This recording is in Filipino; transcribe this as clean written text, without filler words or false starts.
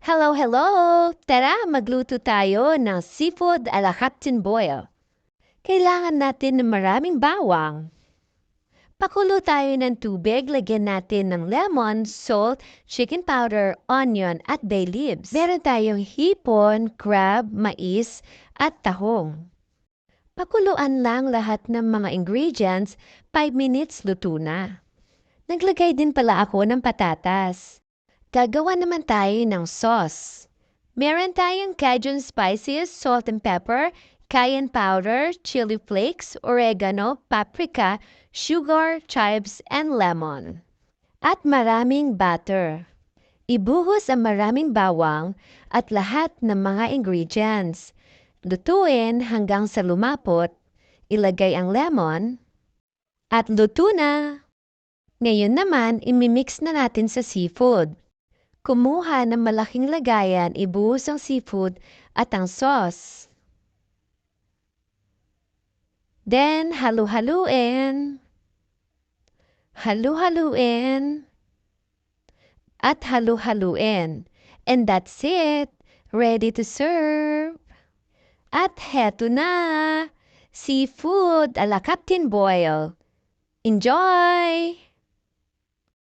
Hello, hello! Tara, magluto tayo ng seafood ala Captain Boyle. Kailangan natin ng maraming bawang. Pakulo tayo ng tubig, lagyan natin ng lemon, salt, chicken powder, onion, at bay leaves. Meron tayong hipon, crab, mais, at tahong. Pakuluan lang lahat ng mga ingredients, 5 minutes luto na. Naglagay din pala ako ng patatas. Gagawa naman tayo ng sauce. Meron tayong Cajun spices, salt and pepper, cayenne powder, chili flakes, oregano, paprika, sugar, chives, and lemon. At maraming butter. Ibuhos ang maraming bawang at lahat ng mga ingredients. Lutuin hanggang sa lumapot. Ilagay ang lemon. At luto na! Ngayon naman, imimix na natin sa seafood. Kumuha ng malaking lagayan, ibuhos ang seafood at ang sauce. Then, halu-haluin. Halu-haluin. At halu-haluin. And that's it. Ready to serve. At heto na. Seafood ala Captain Boyle. Enjoy!